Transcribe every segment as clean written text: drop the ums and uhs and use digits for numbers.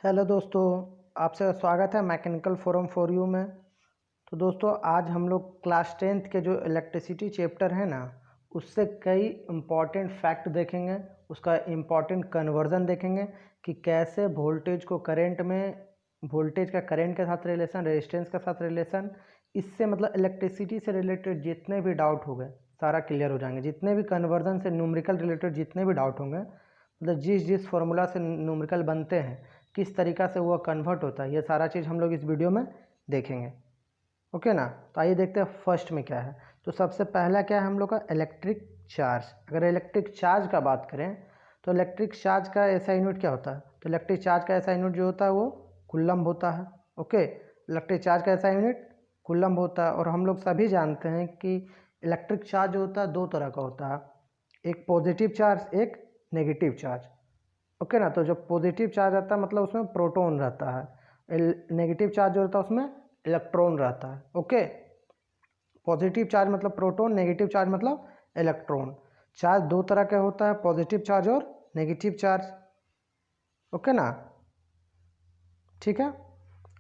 Hello दोस्तों, आपसे स्वागत है मैकेनिकल फोरम फॉर यू में। तो दोस्तों, आज हम लोग क्लास 10th के जो इलेक्ट्रिसिटी चैप्टर है ना, उससे कई इम्पॉर्टेंट फैक्ट देखेंगे, उसका इम्पॉर्टेंट कन्वर्जन देखेंगे कि कैसे वोल्टेज को करंट में, वोल्टेज का करंट के साथ रिलेशन, रेजिस्टेंस के साथ रिलेशन, इससे मतलब इलेक्ट्रिसिटी से रिलेटेड जितने भी डाउट हो गए सारा क्लियर हो जाएंगे। जितने भी कन्वर्जन से न्यूमेरिकल रिलेटेड जितने भी डाउट होंगे, मतलब जिस जिस फॉर्मूला से न्यूमेरिकल बनते हैं, किस तरीक़ा से वो कन्वर्ट होता है, ये सारा चीज़ हम लोग इस वीडियो में देखेंगे। ओके ना। तो आइए देखते हैं फर्स्ट में क्या है। तो सबसे पहला क्या है हम लोग का, इलेक्ट्रिक चार्ज। अगर इलेक्ट्रिक चार्ज का बात करें तो इलेक्ट्रिक चार्ज का ऐसा यूनिट क्या होता है, तो इलेक्ट्रिक चार्ज का ऐसा यूनिट जो होता है वो कूलम्ब होता है। ओके, इलेक्ट्रिक चार्ज का ऐसा यूनिट कूलम्ब होता है। और हम लोग सभी जानते हैं कि इलेक्ट्रिक चार्ज जो होता है दो तरह का होता है, एक पॉजिटिव चार्ज, एक नेगेटिव चार्ज। ओके ना। तो जो पॉजिटिव चार्ज रहता है मतलब उसमें प्रोटॉन रहता है, नेगेटिव चार्ज जो रहता है उसमें इलेक्ट्रॉन रहता है। ओके, पॉजिटिव चार्ज मतलब प्रोटॉन, नेगेटिव चार्ज मतलब इलेक्ट्रॉन। चार्ज दो तरह का होता है, पॉजिटिव चार्ज और नेगेटिव चार्ज। ओके ना, ठीक है।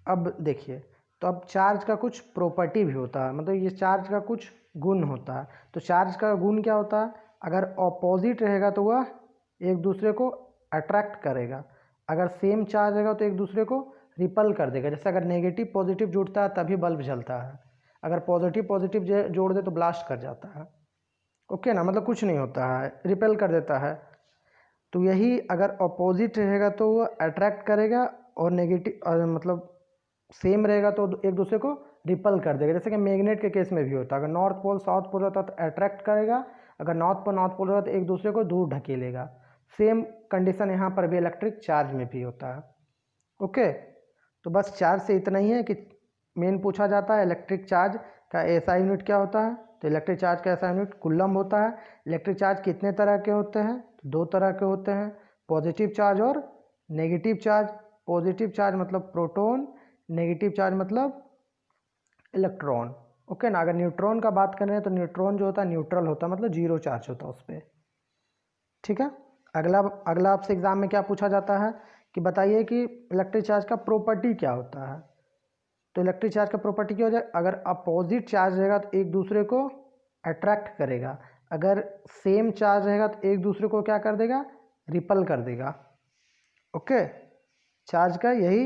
अब देखिए, तो अब चार्ज का कुछ प्रॉपर्टी भी होता है, मतलब ये चार्ज का कुछ गुण होता है। तो चार्ज का गुण क्या होता है, अगर ऑपोजिट रहेगा तो वह एक दूसरे को अट्रैक्ट करेगा, अगर सेम चार्ज रहेगा तो एक दूसरे को रिपल कर देगा। जैसे अगर नेगेटिव पॉजिटिव जुड़ता है तभी बल्ब जलता है, अगर पॉजिटिव पॉजिटिव जोड़ दे तो ब्लास्ट कर जाता है। ओके ना, मतलब कुछ नहीं होता है, रिपेल कर देता है। तो यही अगर अपोजिट रहेगा तो वो अट्रैक्ट करेगा, और नेगेटिव मतलब सेम रहेगा तो एक दूसरे को रिपल कर देगा। जैसे कि मैग्नेट के केस में भी होता है, अगर नॉर्थ पोल साउथ पोल रहता है तो अट्रैक्ट करेगा, अगर नॉर्थ पोल रहता है तो एक दूसरे को दूर ढकेलेगा। सेम कंडीशन यहाँ पर भी इलेक्ट्रिक चार्ज में भी होता है। ओके, तो बस चार्ज से इतना ही है कि मेन पूछा जाता है इलेक्ट्रिक चार्ज का ऐसा यूनिट क्या होता है। तो इलेक्ट्रिक चार्ज का ऐसा यूनिट कूलम्ब होता है। इलेक्ट्रिक चार्ज कितने तरह के होते हैं, तो दो तरह के होते हैं, पॉजिटिव चार्ज और नेगेटिव चार्ज। पॉजिटिव चार्ज मतलब प्रोटॉन, नेगेटिव चार्ज मतलब इलेक्ट्रॉन। ओके ना। अगर न्यूट्रॉन का बात करें तो न्यूट्रॉन जो होता है न्यूट्रल होता है, मतलब जीरो चार्ज होता है उस पर। ठीक है। अगला अगला आपसे एग्जाम में क्या पूछा जाता है कि बताइए कि इलेक्ट्रिक चार्ज का प्रॉपर्टी क्या होता है। तो इलेक्ट्रिक चार्ज का प्रॉपर्टी क्या हो जाए, अगर अपोजिट चार्ज रहेगा तो एक दूसरे को अट्रैक्ट करेगा, अगर सेम चार्ज रहेगा तो एक दूसरे को क्या कर देगा, रिपल कर देगा। ओके, चार्ज का यही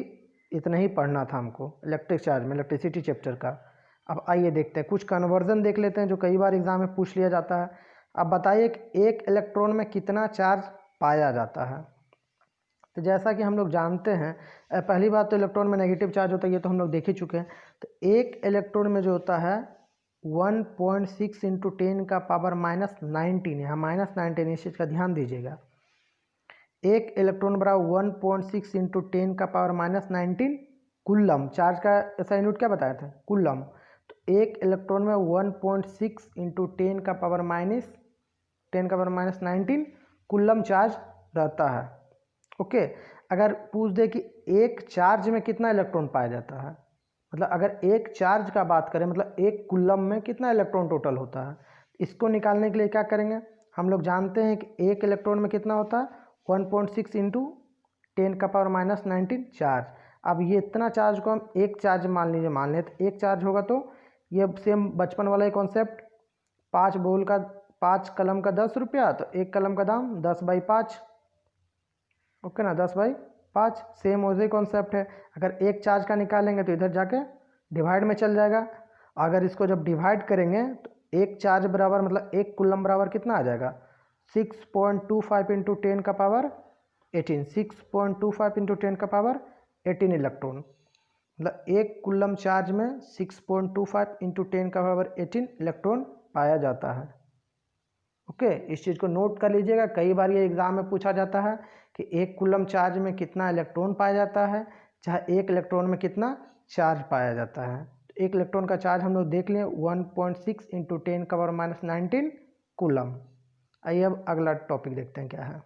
इतना ही पढ़ना था हमको इलेक्ट्रिक चार्ज में, इलेक्ट्रिसिटी चैप्टर का। अब आइए देखते हैं, कुछ कन्वर्जन देख लेते हैं जो कई बार एग्जाम में पूछ लिया जाता है। अब बताइए कि एक इलेक्ट्रॉन में कितना चार्ज पाया जाता है। तो जैसा कि हम लोग जानते हैं, पहली बात तो इलेक्ट्रॉन में नेगेटिव चार्ज होता है, ये तो हम लोग देख ही चुके हैं। तो एक इलेक्ट्रॉन में जो होता है 1.6 इंटू 10⁻⁻⁹ यहाँ -19, इस चीज़ का ध्यान दीजिएगा। एक इलेक्ट्रॉन बराबर 1.6 इंटू 10⁻⁻19 कूलम। चार्ज का ऐसा यूनिट क्या बताया था, कूलम। तो एक इलेक्ट्रॉन में 1.6 इंटू 10⁻⁻19 कूलम चार्ज रहता है। ओके, अगर पूछ दे कि एक चार्ज में कितना इलेक्ट्रॉन पाया जाता है, मतलब अगर एक चार्ज का बात करें मतलब एक कूलम में कितना इलेक्ट्रॉन टोटल होता है, इसको निकालने के लिए क्या करेंगे, हम लोग जानते हैं कि एक इलेक्ट्रॉन में कितना होता है 1.6 इंटू 10⁻⁻19 चार्ज। अब ये इतना चार्ज को हम एक चार्ज मान लीजिए, मान लें तो एक चार्ज होगा तो ये सेम बचपन वाला ही कॉन्सेप्ट, 5 कलम का 10 रुपया, तो एक कलम का दाम 10/5। ओके ना, 10/5 सेम वैसे कॉन्सेप्ट है। अगर एक चार्ज का निकालेंगे तो इधर जाके डिवाइड में चल जाएगा। अगर इसको जब डिवाइड करेंगे तो एक चार्ज बराबर मतलब एक कूलम बराबर कितना आ जाएगा, 6.25 इंटू 10⁻18, 6.25 इंटू 10⁻18 इलेक्ट्रॉन। मतलब एक कूलम चार्ज में 6.25 इंटू 10⁻18 इलेक्ट्रॉन पाया जाता है। ओके, इस चीज़ को नोट कर लीजिएगा, कई बार ये एग्जाम में पूछा जाता है कि एक कूलम चार्ज में कितना इलेक्ट्रॉन पाया जाता है, चाहे एक इलेक्ट्रॉन में कितना चार्ज पाया जाता है। तो एक इलेक्ट्रॉन का चार्ज हम लोग देख लिए 1.6 इंटू 10⁻⁻19 कूलम। आइए अब अगला टॉपिक देखते हैं क्या है।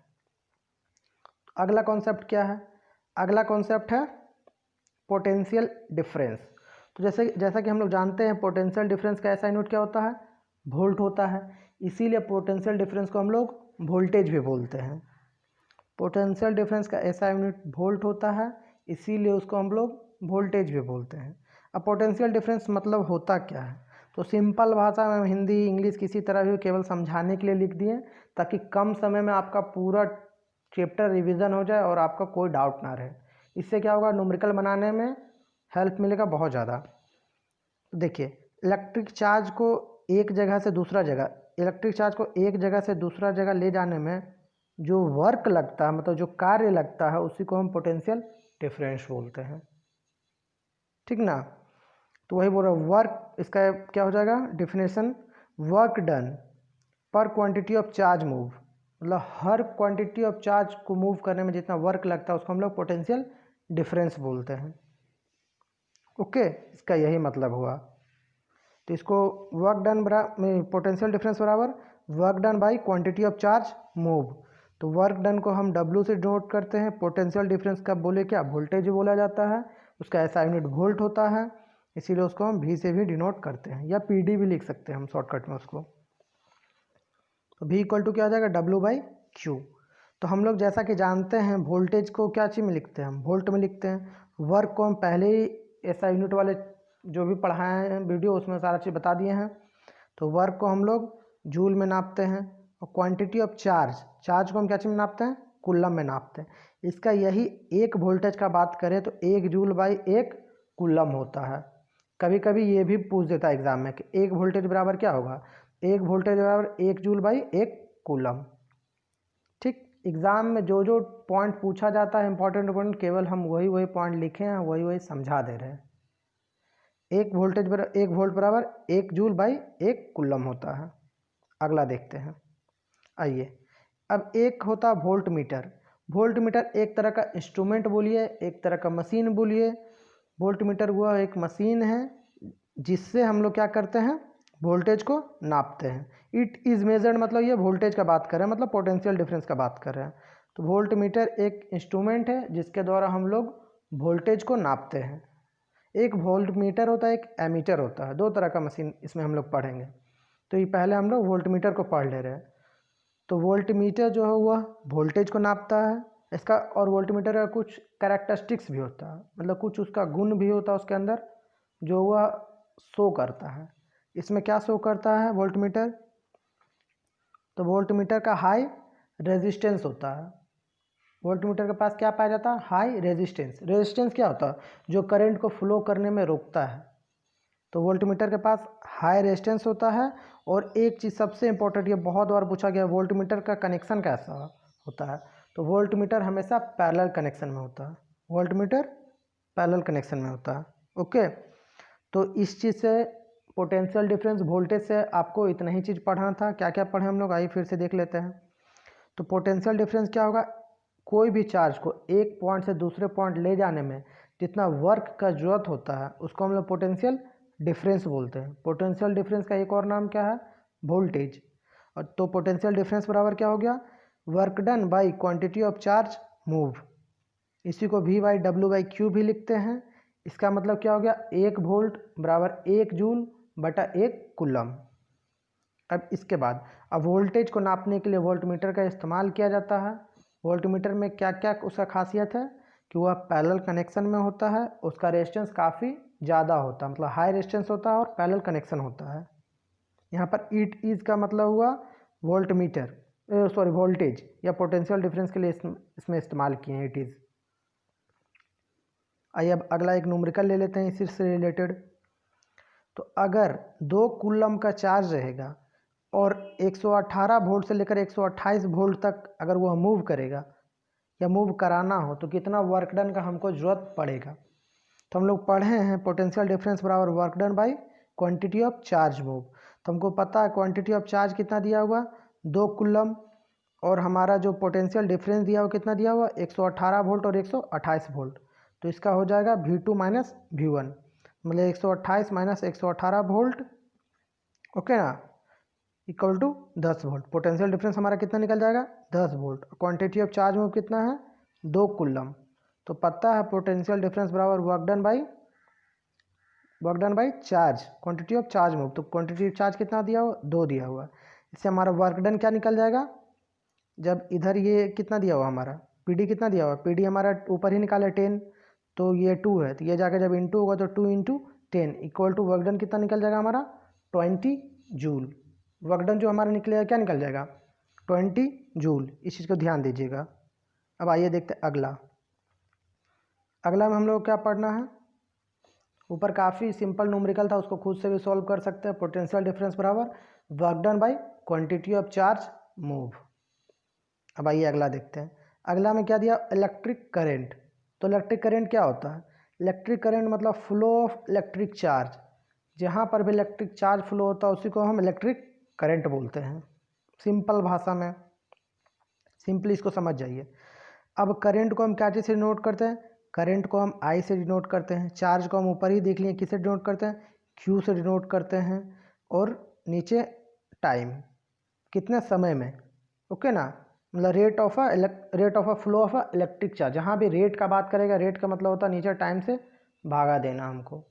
अगला कॉन्सेप्ट क्या है, अगला कॉन्सेप्ट है पोटेंशियल डिफरेंस। तो जैसा कि हम लोग जानते हैं पोटेंशियल डिफरेंस का ऐसा यूनिट क्या होता है, वोल्ट होता है। इसीलिए पोटेंशियल डिफरेंस को हम लोग वोल्टेज भी बोलते हैं। पोटेंशियल डिफरेंस का ऐसा यूनिट वोल्ट होता है, इसीलिए उसको हम लोग वोल्टेज भी बोलते हैं। अब पोटेंशियल डिफरेंस मतलब होता क्या है, तो सिंपल भाषा में हिंदी इंग्लिश किसी तरह भी केवल समझाने के लिए लिख दिए, ताकि कम समय में आपका पूरा चैप्टर रिवीजन हो जाए और आपका कोई डाउट ना रहे। इससे क्या होगा, न्यूमेरिकल बनाने में हेल्प मिलेगा बहुत ज़्यादा। तो देखिए, इलेक्ट्रिक चार्ज को एक जगह से दूसरा जगह इलेक्ट्रिक चार्ज को एक जगह से दूसरा जगह ले जाने में जो वर्क लगता है, मतलब जो कार्य लगता है, उसी को हम पोटेंशियल डिफरेंस बोलते हैं, ठीक ना। तो वही बोल रहा हूँ, वर्क, इसका क्या हो जाएगा डिफिनेशन, वर्क डन पर क्वांटिटी ऑफ चार्ज मूव, मतलब हर क्वांटिटी ऑफ चार्ज को मूव करने में जितना वर्क लगता है उसको हम लोग पोटेंशियल डिफरेंस बोलते हैं। ओके, इसका यही मतलब हुआ। तो इसको वर्क डन बराबर पोटेंशियल डिफरेंस बराबर work done by quantity of charge move. तो वर्क डन को हम W से डिनोट करते हैं, पोटेंशियल डिफरेंस का बोले क्या, वोल्टेज बोला जाता है, उसका ऐसा यूनिट वोल्ट होता है, इसीलिए उसको हम V से भी डिनोट करते हैं, या PD भी लिख सकते हैं हम शॉर्टकट में उसको। तो V इक्वल टू क्या आ जाएगा, W/Q। तो हम लोग जैसा कि जानते हैं वोल्टेज को क्या चीज़ में लिखते हैं, हम वोल्ट में लिखते हैं। वर्क को हम पहले ही ऐसा यूनिट वाले जो भी पढ़ाए हैं वीडियो, उसमें सारा चीज़ बता दिए हैं। तो वर्क को हम लोग जूल में नापते हैं, और क्वांटिटी ऑफ चार्ज को हम क्या चीज़ में नापते हैं, कूलम में नापते हैं। इसका यही एक वोल्टेज का बात करें तो 1 जूल बाई 1 कूलम होता है। कभी कभी ये भी पूछ देता है एग्जाम में कि 1 वोल्टेज बराबर क्या होगा, 1 वोल्टेज बराबर 1 जूल बाई 1 कूलम। ठीक, एग्ज़ाम में जो जो पॉइंट पूछा जाता है इंपॉर्टेंट, केवल हम वही पॉइंट लिखे हैं, वही समझा दे रहे हैं। 1 वोल्ट बराबर 1 जूल बाई 1 कूलम होता है। अगला देखते हैं, आइए। अब एक होता वोल्ट मीटर एक तरह का इंस्ट्रूमेंट बोलिए, एक तरह का मशीन बोलिए। वोल्ट मीटर हुआ एक मशीन है जिससे हम लोग क्या करते हैं, वोल्टेज को नापते हैं। इट इज़ मेजर्ड, मतलब ये वोल्टेज का बात कर रहे हैं, मतलब पोटेंशियल डिफरेंस का बात कर रहे हैं। तो वोल्ट मीटर एक इंस्ट्रूमेंट है जिसके द्वारा हम लोग वोल्टेज को नापते हैं। एक वोल्ट मीटर होता है, एक एमीटर होता है, दो तरह का मशीन इसमें हम लोग पढ़ेंगे। तो ये पहले हम लोग वोल्ट मीटर को पढ़ ले रहे हैं। तो वोल्ट मीटर जो है वह वोल्टेज को नापता है इसका, और वोल्ट मीटर का कुछ कैरेक्टरिस्टिक्स भी होता है, मतलब कुछ उसका गुण भी होता है उसके अंदर, जो वह शो करता है। इसमें क्या शो करता है वोल्ट मीटर, तो वोल्ट मीटर का हाई रेजिस्टेंस होता है। वोल्ट मीटर के पास क्या पाया जाता है, हाई रेजिस्टेंस क्या होता है, जो करंट को फ्लो करने में रोकता है। तो वोल्ट मीटर के पास हाई रेजिस्टेंस होता है। और एक चीज़ सबसे इंपॉर्टेंट, ये बहुत बार पूछा गया, वोल्ट मीटर का कनेक्शन कैसा होता है, तो वोल्ट मीटर हमेशा पैरेलल कनेक्शन में होता है, वोल्ट मीटर पैरेलल कनेक्शन में होता है। ओके, तो इस चीज़ से पोटेंशियल डिफरेंस वोल्टेज से आपको इतना ही चीज़ पढ़ना था। क्या क्या पढ़े हम लोग, आइए फिर से देख लेते हैं। तो पोटेंशियल डिफरेंस क्या होगा, कोई भी चार्ज को एक पॉइंट से दूसरे पॉइंट ले जाने में जितना वर्क का जरूरत होता है उसको हम लोग पोटेंशियल डिफरेंस बोलते हैं। पोटेंशियल डिफरेंस का एक और नाम क्या है, वोल्टेज। और तो पोटेंशियल डिफरेंस बराबर क्या हो गया, work done by quantity of charge move. इसी को V/W/Q भी लिखते हैं। इसका मतलब क्या हो गया, 1 वोल्ट बराबर 1 जूल बटा 1 कूलम। अब इसके बाद अब वोल्टेज को नापने के लिए वोल्ट मीटर का इस्तेमाल किया जाता है। वोल्ट मीटर में क्या क्या उसका खासियत है कि वह पैरेलल कनेक्शन में होता है, उसका रेजिस्टेंस काफ़ी ज़्यादा होता है, मतलब हाई रेजिस्टेंस होता है और पैरेलल कनेक्शन होता है। यहाँ पर इट इज़ का मतलब हुआ वोल्ट मीटर, वोल्टेज या पोटेंशियल डिफरेंस के लिए इसमें इस्तेमाल किए हैं इट इज़। आइए अब अगला एक न्यूमेरिकल ले लेते हैं इसी से रिलेटेड। तो अगर 2 कूलम का चार्ज रहेगा और 118 वोल्ट से लेकर 128 वोल्ट तक अगर वह मूव करेगा या मूव कराना हो तो कितना वर्क डन का हमको ज़रूरत पड़ेगा। तो हम लोग पढ़े हैं पोटेंशियल डिफरेंस बराबर work done by quantity of charge move. तो हमको पता है क्वांटिटी ऑफ चार्ज कितना दिया हुआ, 2 कूलम, और हमारा जो पोटेंशियल डिफरेंस दिया हुआ कितना दिया हुआ, 118 वोल्ट और 128 वोल्ट। तो इसका हो जाएगा V2 माइनस V1, मतलब 128 माइनस 118 वोल्ट, ओके ना, equal to 10 volt. Potential difference हमारा कितना निकल जाएगा, 10 volt. Quantity of charge move कितना है, 2 कूलम। तो पता है पोटेंशियल डिफरेंस बराबर work done by charge, quantity of charge move. तो क्वांटिटी ऑफ चार्ज कितना दिया हुआ, 2 दिया हुआ। इससे हमारा वर्क डन क्या निकल जाएगा, जब इधर ये कितना दिया हुआ हमारा PD कितना दिया हुआ, PD हमारा ऊपर ही निकाले 10, तो ये 2 है, तो ये जाकर जब इंटू होगा तो 2 into 10 equal to work done कितना निकल जाएगा हमारा 20 जूल। वर्क डन जो हमारा निकलेगा क्या निकल जाएगा 20 जूल। इस चीज़ को ध्यान दीजिएगा। अब आइए देखते हैं अगला। अगला में हम लोग क्या पढ़ना है, ऊपर काफ़ी सिंपल न्यूमेरिकल था, उसको खुद से भी सॉल्व कर सकते हैं। पोटेंशियल डिफरेंस बराबर work done by quantity of charge move. अब आइए अगला देखते हैं। अगला में क्या दिया इलेक्ट्रिक करंट। तो इलेक्ट्रिक करंट क्या होता है, इलेक्ट्रिक करंट मतलब फ्लो ऑफ इलेक्ट्रिक चार्ज। जहाँ पर भी इलेक्ट्रिक चार्ज फ्लो होता है उसी को हम इलेक्ट्रिक करंट बोलते हैं। सिंपल भाषा में सिंपली इसको समझ जाइए। अब करंट को हम क्या चीज़ से डिनोट करते हैं, करंट को हम आई से डिनोट करते हैं। चार्ज को हम ऊपर ही देख लिए किससे डिनोट करते हैं, क्यू से डिनोट करते हैं। और नीचे टाइम, कितने समय में, ओके ना, मतलब rate of a flow of a electric charge. जहाँ भी रेट का बात करेगा, रेट का मतलब होता है नीचे टाइम से भागा देना हमको,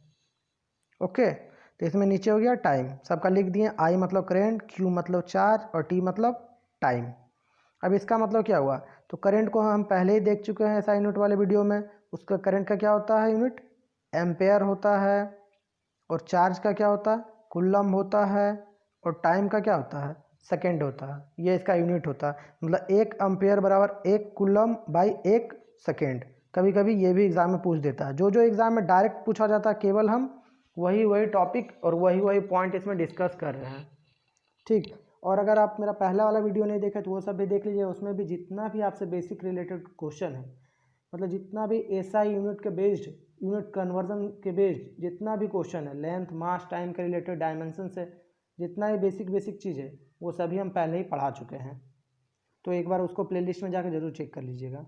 ओके। तो इसमें नीचे हो गया टाइम, सबका लिख दिए। आई मतलब करंट, क्यू मतलब चार्ज और टी मतलब टाइम। अब इसका मतलब क्या हुआ, तो करंट को हम पहले ही देख चुके हैं SI यूनिट वाले वीडियो में। उसका करंट का क्या होता है यूनिट, एम्पेयर होता है। और चार्ज का क्या होता है, कुलम होता है। और टाइम का क्या होता है, सेकेंड होता है। ये इसका यूनिट होता है, मतलब 1 एम्पेयर बराबर 1 कुलम बाई 1 सेकेंड। कभी कभी ये भी एग्जाम में पूछ देता है। जो जो एग्जाम में डायरेक्ट पूछा जाता है केवल हम वही टॉपिक और वही पॉइंट इसमें डिस्कस कर रहे हैं, ठीक। और अगर आप मेरा पहला वाला वीडियो नहीं देखे तो वो सब भी देख लीजिए। उसमें भी जितना भी आपसे बेसिक रिलेटेड क्वेश्चन है, मतलब जितना भी SI यूनिट के बेस्ड, यूनिट कन्वर्जन के बेस्ड जितना भी क्वेश्चन है, लेंथ मास टाइम के रिलेटेड डायमेंशन से जितना भी बेसिक चीज़ है वो सभी हम पहले ही पढ़ा चुके हैं। तो एक बार उसको प्लेलिस्ट में जाकर जरूर चेक कर लीजिएगा।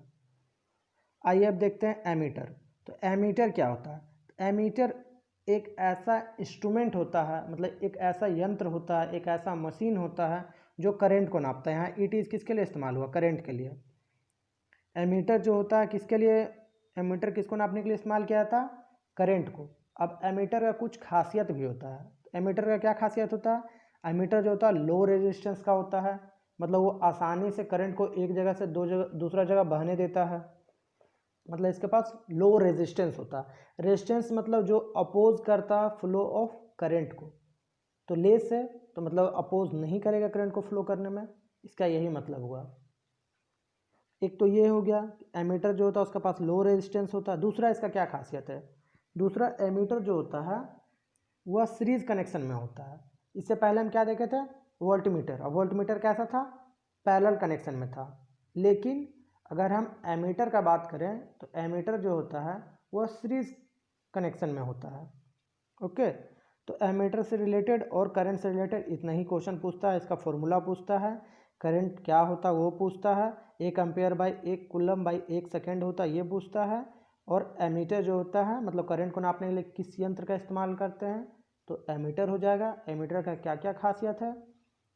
आइए अब देखते हैं एमीटर। तो एमीटर क्या होता है, तो एमीटर एक ऐसा इंस्ट्रूमेंट होता है, मतलब एक ऐसा यंत्र होता है, एक ऐसा मशीन होता है जो करंट को नापता है। यहाँ इट इज़ किसके लिए इस्तेमाल हुआ, करंट के लिए। एमीटर जो होता है किसके लिए, एमीटर किसको नापने के लिए इस्तेमाल किया था, करंट को। अब एमीटर का कुछ खासियत भी होता है। एमीटर का क्या खासियत होता है, एमीटर जो होता है लो रेजिस्टेंस का होता है, मतलब वो आसानी से करंट को एक जगह से दूसरा जगह बहने देता है। मतलब इसके पास लो रेजिस्टेंस होता है। रेजिस्टेंस मतलब जो अपोज करता है फ्लो ऑफ करंट को। तो लेस है तो मतलब अपोज नहीं करेगा करंट को फ्लो करने में, इसका यही मतलब हुआ। एक तो ये हो गया, एमीटर जो होता है उसके पास लो रेजिस्टेंस होता है। दूसरा इसका क्या खासियत है, दूसरा एमीटर जो होता है वह सीरीज कनेक्शन में होता है। इससे पहले हम क्या देखे थे, वोल्टमीटर। और वोल्टमीटर कैसा था, पैरेलल कनेक्शन में था। लेकिन अगर हम एमीटर का बात करें तो एमीटर जो होता है वह सीरीज कनेक्शन में होता है, ओके। तो एमीटर से रिलेटेड और करंट से रिलेटेड इतना ही क्वेश्चन पूछता है। इसका फॉर्मूला पूछता है, करंट क्या होता है वो पूछता है, 1 ampere by 1 coulomb by 1 second होता है ये पूछता है। और एमीटर जो होता है मतलब करंट को नापने के लिए किस यंत्र का इस्तेमाल करते हैं, तो एमीटर हो जाएगा। एमीटर का क्या क्या खासियत है,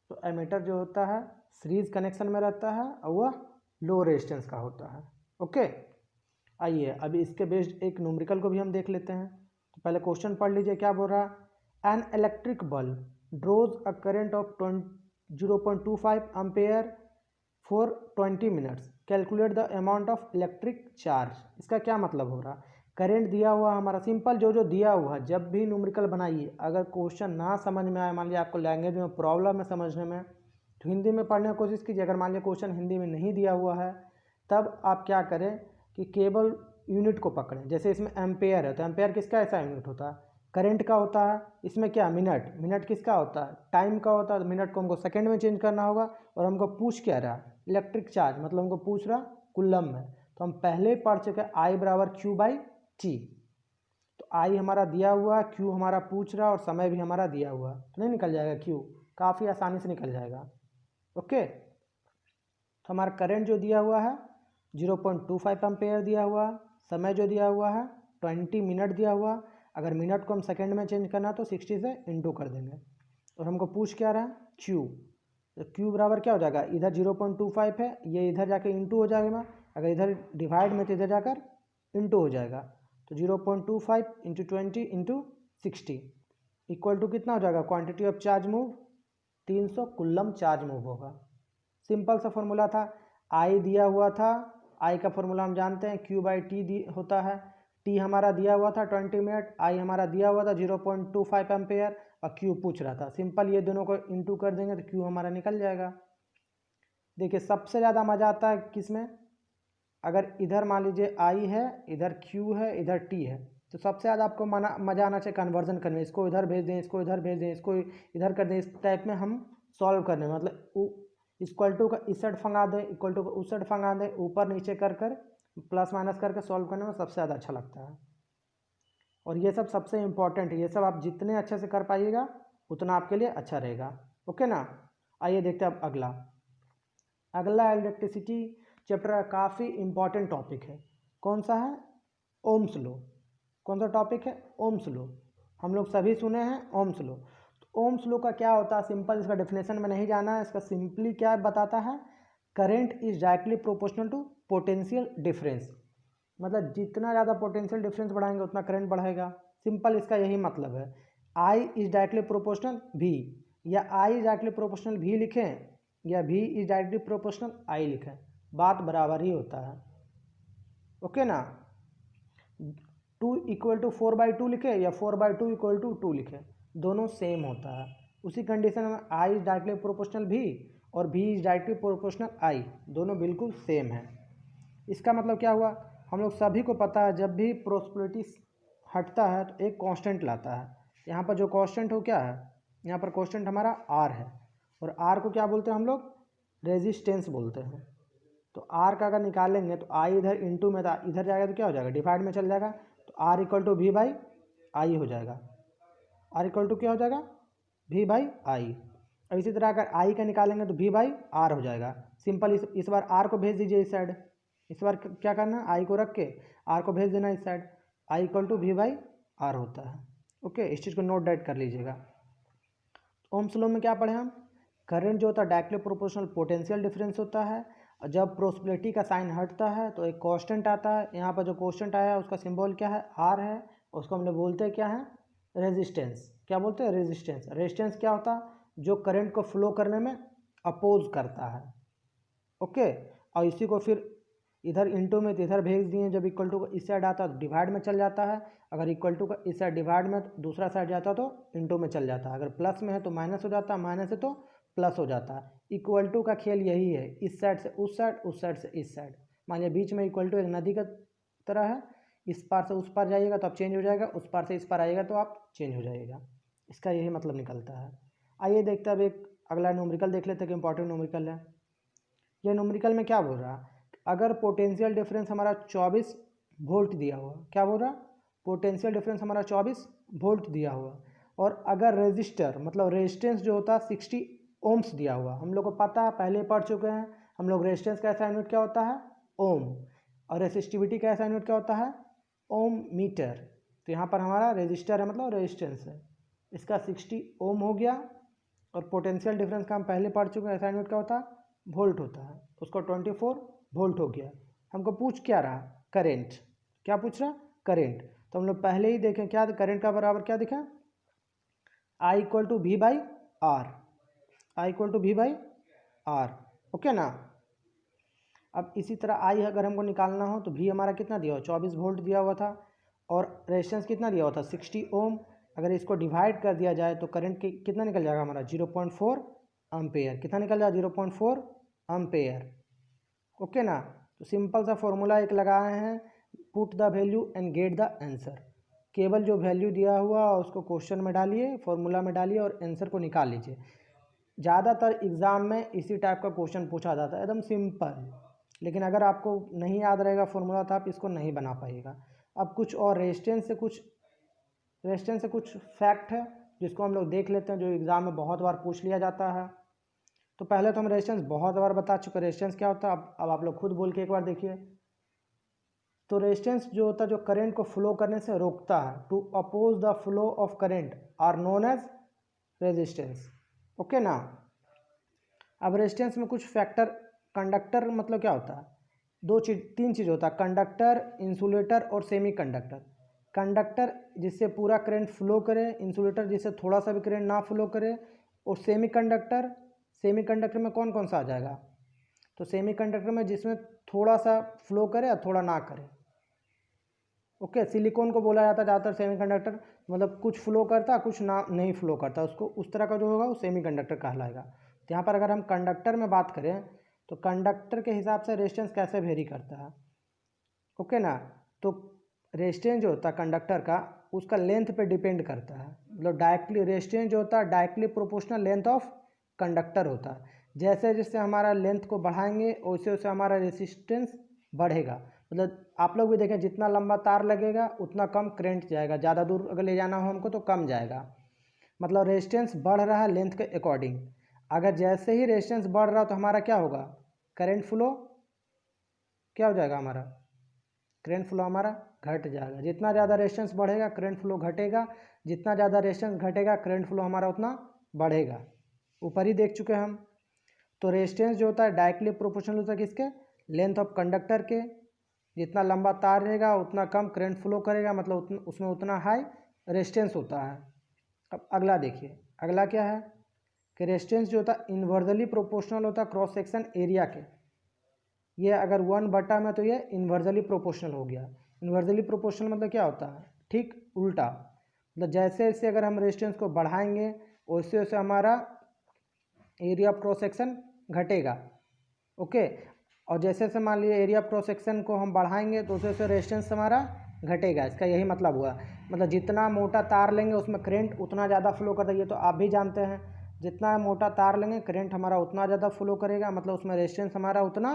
तो एमीटर जो होता है सीरीज कनेक्शन में रहता है और वह लो रेजिस्टेंस का होता है, ओके। आइए अभी इसके बेस्ड एक न्यूमेरिकल को भी हम देख लेते हैं। तो पहले क्वेश्चन पढ़ लीजिए, क्या बोल रहा है, an electric bulb draws a current of 0.25 ampere for 20 minutes, calculate the amount of electric charge. इसका क्या मतलब हो रहा, करंट दिया हुआ हमारा, सिंपल जो दिया हुआ है। जब भी न्यूमेरिकल बनाइए अगर क्वेश्चन ना समझ में आए, मान लिया आपको लैंग्वेज में प्रॉब्लम है समझने में, तो हिंदी में पढ़ने की कोशिश कीजिए। अगर मान लिया क्वेश्चन हिंदी में नहीं दिया हुआ है तब आप क्या करें कि केवल यूनिट को पकड़ें। जैसे इसमें एम्पेयर है तो एम्पेयर किसका ऐसा यूनिट होता है, करंट का होता है। इसमें क्या मिनट, मिनट किसका होता है, टाइम का होता है। मिनट को हमको सेकंड में चेंज करना होगा। और हमको पूछ क्या रहा, इलेक्ट्रिक चार्ज, मतलब हमको पूछ रहा कुलम में। तो हम पहले ही पढ़ चुके आई बराबर क्यू बाई टी। तो आई हमारा दिया हुआ, क्यू हमारा पूछ रहा और समय भी हमारा दिया हुआ, तो नहीं निकल जाएगा क्यू, काफ़ी आसानी से निकल जाएगा, ओके। तो हमारा करंट जो दिया हुआ है 0.25 एम्पेयर दिया हुआ, समय जो दिया हुआ है 20 मिनट दिया हुआ। अगर मिनट को हम सेकंड में चेंज करना तो 60 से इंटू कर देंगे। और हमको पूछ क्या रहा है, क्यू। तो क्यू बराबर क्या हो जाएगा, इधर 0.25 है, ये इधर जाके इंटू हो जाएगा। अगर इधर डिवाइड में तो इधर जाकर इंटू हो जाएगा। तो 0.25 इंटू 20 इंटू 60 इक्वल टू कितना हो जाएगा, quantity of charge move 300 coulomb charge move होगा। सिंपल सा फॉर्मूला था, आई दिया हुआ था, आई का फॉर्मूला हम जानते हैं क्यू बाई टी होता है। टी हमारा दिया हुआ था 20 मिनट, आई हमारा दिया हुआ था 0.25 एम्पेयर और क्यू पूछ रहा था। सिंपल ये दोनों को इंटू कर देंगे तो क्यू हमारा निकल जाएगा। देखिए सबसे ज़्यादा मज़ा आता है किस में, अगर इधर मान लीजिए आई है, इधर क्यू है, इधर टी है, तो सबसे ज़्यादा आपको मज़ा आना चाहिए कन्वर्जन करने में। इसको इधर भेज दें, इसको इधर भेज दें, इसको इधर कर दें, इस टाइप में हम सॉल्व करने में, मतलब इक्वल टू का इस साइड फंगा दें, इक्वल टू का उस साइड फंगा दें, ऊपर नीचे कर कर प्लस माइनस करके सॉल्व करने में सबसे ज़्यादा अच्छा लगता है। और ये सब सबसे इम्पॉर्टेंट है, ये सब आप जितने अच्छे से कर पाइएगा उतना आपके लिए अच्छा रहेगा। ओके ना। आइए देखते हैं अब अगला इलेक्ट्रिसिटी चैप्टर का काफ़ी इम्पॉर्टेंट टॉपिक है। कौन सा है? Ohm's law. कौन सा टॉपिक है? Ohm's law. हम लोग सभी सुने हैं ओम्स लॉ। तो ओम्स लॉ का क्या होता है, सिंपल इसका डेफिनेशन में नहीं जाना है, इसका सिंपली क्या बताता है, current is directly proportional to potential difference. मतलब जितना ज़्यादा पोटेंशियल डिफरेंस बढ़ाएंगे उतना करंट बढ़ेगा। सिंपल इसका यही मतलब है। आई इज डायरेक्टली प्रोपोर्शनल भी, या आई इज डायरेक्टली प्रोपोर्शनल भी लिखें या भी इज डायरेक्टली प्रोपोर्शनल आई लिखें, बात बराबर ही होता है। ओके ना। 2 इक्वल टू 4/2 लिखे या 4/2 इक्वल टू 2 लिखे, दोनों सेम होता है। उसी कंडीशन में आई इज डायरेक्टली प्रोपोर्शनल भी और भी इज डायरेक्टली प्रोपोर्शनल आई, दोनों बिल्कुल सेम है। इसका मतलब क्या हुआ, हम लोग सभी को पता है जब भी प्रोबेबिलिटी हटता है तो एक कांस्टेंट लाता है। यहाँ पर जो कांस्टेंट हो क्या है, यहाँ पर कांस्टेंट हमारा आर है, और आर को क्या बोलते हैं हम लोग, रेजिस्टेंस बोलते हैं। तो आर का अगर निकालेंगे तो आई इधर इंटू में था, इधर जाएगा तो क्या हो जाएगा, डिवाइड में चल जाएगा, तो R equal to V by I हो जाएगा। आर इक्वल टू क्या हो जाएगा, वी बाई आई। और इसी तरह अगर आई का निकालेंगे तो वी बाई आर हो जाएगा। सिंपल इस बार आर को भेज दीजिए इस साइड, इस बार क्या करना है, आई को रख के आर को भेज देना इस साइड, I equal to V by R होता है। ओके, इस चीज़ को नोट डाउन कर लीजिएगा। ओम्स लॉ में क्या पढ़े हम, करंट जो होता है डायरेक्टली प्रोपोर्शनल पोटेंशियल डिफरेंस होता है, और जब प्रोबेबिलिटी का साइन हटता है तो एक कांस्टेंट आता है। यहाँ पर जो कांस्टेंट आया है उसका सिंबल क्या है, आर है, उसको हम लोग बोलते हैं क्या है, रेजिस्टेंस। क्या बोलते हैं, रेजिस्टेंस। रेजिस्टेंस क्या होता है, जो करंट को फ्लो करने में अपोज करता है। ओके, और इसी को फिर इधर इंटू में तो इधर भेज दिए, जब इक्वल टू इस साइड आता है तो डिवाइड में चल जाता है, अगर इक्वल टू का इस साइड डिवाइड में तो दूसरा साइड जाता है तो इंटू में चल जाता है, अगर प्लस में है तो माइनस हो जाता है, माइनस है तो प्लस हो जाता है। इक्वल टू का खेल यही है, इस साइड से उस साइड, उस साइड से इस साइड। मान लिया बीच में इक्वल टू एक नदी का तरह है, इस पार से उस पार जाइएगा तो आप चेंज हो जाएगा, उस पार से इस पार आइएगा तो आप चेंज हो जाइएगा। इसका यही मतलब निकलता है। आइए देखते हैं अब एक अगला न्यूमेरिकल देख लेते हैं कि इंपॉर्टेंट न्यूमेरिकल है। यह न्यूमेरिकल में क्या बोल रहा है, अगर पोटेंशियल डिफरेंस हमारा 24 वोल्ट दिया हुआ, क्या बोल रहा, पोटेंशियल डिफरेंस हमारा 24 वोल्ट दिया हुआ, और अगर रेजिस्टर मतलब रेजिस्टेंस जो होता है 60 ओम्स दिया हुआ। हम लोग को पता है, पहले पढ़ चुके हैं हम लोग, रेजिस्टेंस का ऐसा यूनिट क्या होता है, ओम, और रेसिस्टिविटी का ऐसा यूनिट क्या होता है, ओम मीटर। तो यहाँ पर हमारा रेजिस्टर है मतलब रेजिस्टेंस है, इसका 60 ओम हो गया, और पोटेंशियल डिफरेंस का हम पहले पढ़ चुके हैं, ऐसा यूनिट क्या होता है, वोल्ट होता है, उसको 24 वोल्ट हो गया। हमको पूछ क्या रहा, करेंट। क्या पूछ रहा, करेंट। तो हम लोग पहले ही देखें क्या करेंट का बराबर क्या दिखा, I equal to V by R, I equal to V by R. Okay ना। अब इसी तरह आई अगर हमको निकालना हो तो भी हमारा कितना दिया हुआ, 24 वोल्ट दिया हुआ था, और रेजिस्टेंस कितना दिया हुआ था, 60 ओम। अगर इसको डिवाइड कर दिया जाए तो करंट कितना निकल जाएगा हमारा, 0.4 एम्पेयर। कितना निकल जाएगा, 0.4 एम्पेयर। ओके ना। तो सिंपल सा फॉर्मूला एक लगाए हैं, put the value and get the answer. केवल जो वैल्यू दिया हुआ उसको क्वेश्चन में डालिए, फॉर्मूला में डालिए और आंसर को निकाल लीजिए। ज़्यादातर एग्ज़ाम में इसी टाइप का क्वेश्चन पूछा जाता है, एकदम सिंपल। लेकिन अगर आपको नहीं याद रहेगा फॉर्मूला तो आप इसको नहीं बना पाइएगा। अब कुछ और रेजिस्टेंस से कुछ फैक्ट है जिसको हम लोग देख लेते हैं, जो एग्ज़ाम में बहुत बार पूछ लिया जाता है। तो पहले तो हम रेजिस्टेंस बहुत बार बता चुके हैं, रेजिस्टेंस क्या होता है, अब आप लोग खुद बोल के एक बार देखिए। तो रेजिस्टेंस जो होता है जो करंट को फ्लो करने से रोकता है, to oppose the flow of current are known as resistance. Okay ना। अब रेजिस्टेंस में कुछ फैक्टर, कंडक्टर मतलब क्या होता है, तीन चीज़ होता है, कंडक्टर, इंसुलेटर और सेमी कंडक्टर। कंडक्टर जिससे पूरा करंट फ्लो करे, इंसुलेटर जिससे थोड़ा सा भी करंट ना फ्लो करे, और सेमी कंडक्टर में कौन कौन सा आ जाएगा, तो सेमी कंडक्टर में जिसमें थोड़ा सा फ्लो करे और थोड़ा ना करे। ओके, सिलिकॉन को बोला जाता है ज़्यादातर सेमीकंडक्टर, मतलब कुछ फ्लो करता कुछ ना नहीं फ्लो करता, उसको उस तरह का जो होगा वो सेमीकंडक्टर कहलाएगा। तो यहाँ पर अगर हम कंडक्टर में बात करें तो कंडक्टर के हिसाब से रेजिस्टेंस कैसे वेरी करता है, ओके ना। तो रेजिस्टेंस जो होता है कंडक्टर का उसका लेंथ पे डिपेंड करता है, मतलब डायरेक्टली रेजिस्टेंस जो होता है directly proportional length of conductor होता है। जैसे जैसे हमारा लेंथ को बढ़ाएंगे वैसे वैसे हमारा रेजिस्टेंस बढ़ेगा। मतलब आप लोग भी देखें जितना लंबा तार लगेगा उतना कम करंट जाएगा, ज़्यादा दूर अगर ले जाना हो हमको तो कम जाएगा। मतलब रेजिस्टेंस बढ़ रहा है लेंथ के अकॉर्डिंग। अगर जैसे ही रेजिस्टेंस बढ़ रहा तो हमारा क्या होगा, करंट फ्लो क्या हो जाएगा, हमारा करंट फ्लो हमारा घट जाएगा। जितना ज़्यादा रेजिस्टेंस बढ़ेगा करंट फ्लो घटेगा, जितना ज़्यादा रेजिस्टेंस घटेगा करंट फ्लो हमारा उतना बढ़ेगा। ऊपर ही देख चुके हैं हम। तो रेजिस्टेंस जो होता है डायरेक्टली प्रोपोर्शनल होता है किसके, लेंथ ऑफ कंडक्टर के। जितना लंबा तार रहेगा उतना कम करंट फ्लो करेगा, मतलब उसमें उतना हाई रेजिस्टेंस होता है। अब अगला देखिए, अगला क्या है कि रेजिस्टेंस जो होता है इन्वर्सली प्रोपोर्शनल होता है क्रॉस सेक्शन एरिया के। ये अगर 1/, में तो ये इन्वर्सली प्रोपोर्शनल हो गया। इन्वर्सली प्रोपोर्शनल मतलब क्या होता है, ठीक उल्टा। मतलब जैसे जैसे अगर हम रेजिस्टेंस को बढ़ाएंगे वैसे वैसे हमारा एरिया ऑफ क्रॉस सेक्शन घटेगा, ओके। और जैसे जैसे मान लीजिए एरिया ऑफ क्रॉस सेक्शन को हम बढ़ाएंगे तो वैसे वैसे रेजिस्टेंस हमारा घटेगा। इसका यही मतलब हुआ, मतलब जितना मोटा तार लेंगे उसमें करंट उतना ज़्यादा फ्लो करता है, ये तो आप भी जानते हैं। जितना मोटा तार लेंगे करंट हमारा उतना ज़्यादा फ्लो करेगा, मतलब उसमें रेजिस्टेंस हमारा उतना